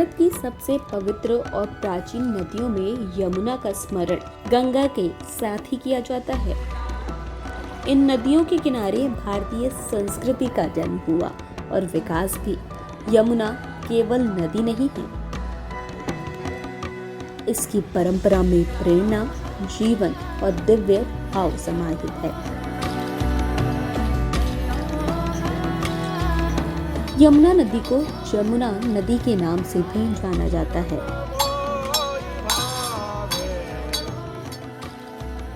भारत की सबसे पवित्र और प्राचीन नदियों में यमुना का स्मरण गंगा के साथ ही किया जाता है। इन नदियों के किनारे भारतीय संस्कृति का जन्म हुआ और विकास भी। यमुना केवल नदी नहीं है, इसकी परंपरा में प्रेरणा, जीवन और दिव्य भाव समाहित है। यमुना नदी को जमुना नदी के नाम से भी जाना जाता है।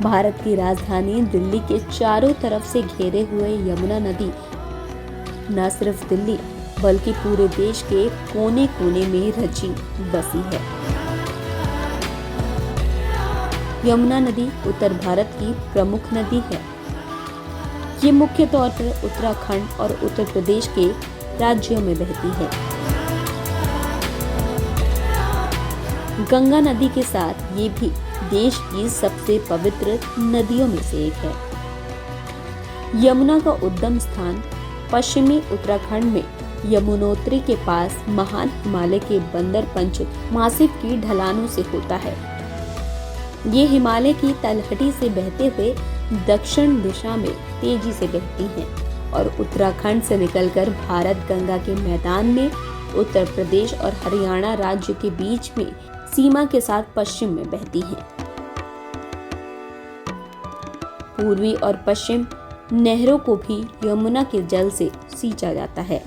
भारत की राजधानी दिल्ली के चारों तरफ से घेरे हुए यमुना नदी न सिर्फ दिल्ली बल्कि पूरे देश के कोने कोने में रची बसी है। यमुना नदी उत्तर भारत की प्रमुख नदी है। ये मुख्य तौर पर उत्तराखंड और उत्तर प्रदेश के राज्यों में बहती है। गंगा नदी के साथ ये भी देश की सबसे पवित्र नदियों में से एक है। यमुना का उद्गम स्थान पश्चिमी उत्तराखंड में यमुनोत्री के पास महान हिमालय के बंदर पंच मासिव की ढलानों से होता है। ये हिमालय की तलहटी से बहते हुए दक्षिण दिशा में तेजी से बहती हैं और उत्तराखंड से निकलकर भारत गंगा के मैदान में उत्तर प्रदेश और हरियाणा राज्य के बीच में सीमा के साथ पश्चिम में बहती हैं। पूर्वी और पश्चिम नहरों को भी यमुना के जल से सींचा जाता है।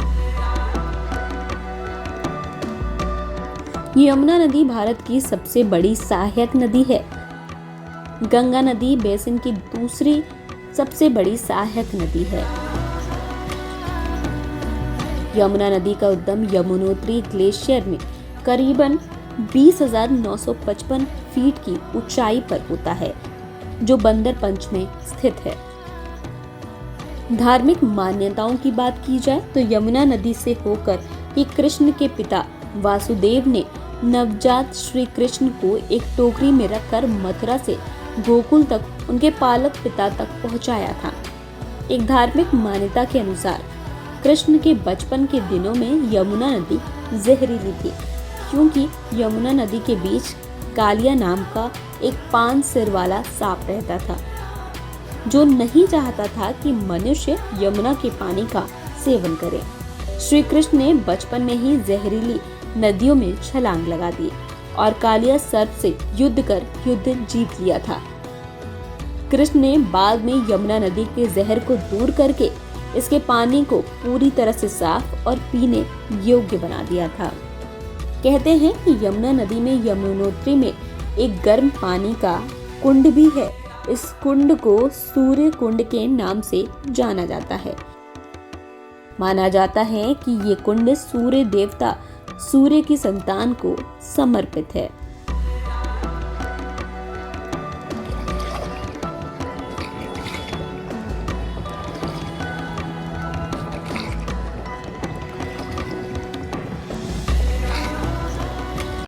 यमुना नदी भारत की सबसे बड़ी सहायक नदी है। गंगा नदी बेसिन की दूसरी सबसे बड़ी सहायक नदी है। यमुना नदी का उद्गम यमुनोत्री ग्लेशियर में करीबन 20,955 फीट की ऊंचाई पर होता है, जो बंदर पंच में स्थित है। धार्मिक मान्यताओं की बात की जाए तो यमुना नदी से होकर ही कृष्ण के पिता वासुदेव ने नवजात श्री कृष्ण को एक टोकरी में रखकर मथुरा से गोकुल तक उनके पालक पिता तक पहुंचाया था। एक धार्मिक मान्यता के अनुसार कृष्ण के बचपन के दिनों में यमुना नदी जहरीली थी, क्योंकि यमुना नदी के बीच कालिया नाम का एक 5 सिर वाला सांप रहता था, जो नहीं चाहता था कि मनुष्य यमुना के पानी का सेवन करे। श्री कृष्ण ने बचपन में ही जहरीली नदियों में छलांग लगा दी और कालिया सर्प से युद्ध कर युद्ध जीत लिया था। कृष्ण ने बाद में यमुना नदी के जहर को दूर करके इसके पानी को पूरी तरह से साफ और पीने योग्य बना दिया था। कहते हैं कि यमुना नदी में यमुनोत्री में एक गर्म पानी का कुंड भी है। इस कुंड को सूर्य कुंड के नाम से जाना जाता है। माना जाता है कि ये कुंड सूर्य देवता सूर्य की संतान को समर्पित है।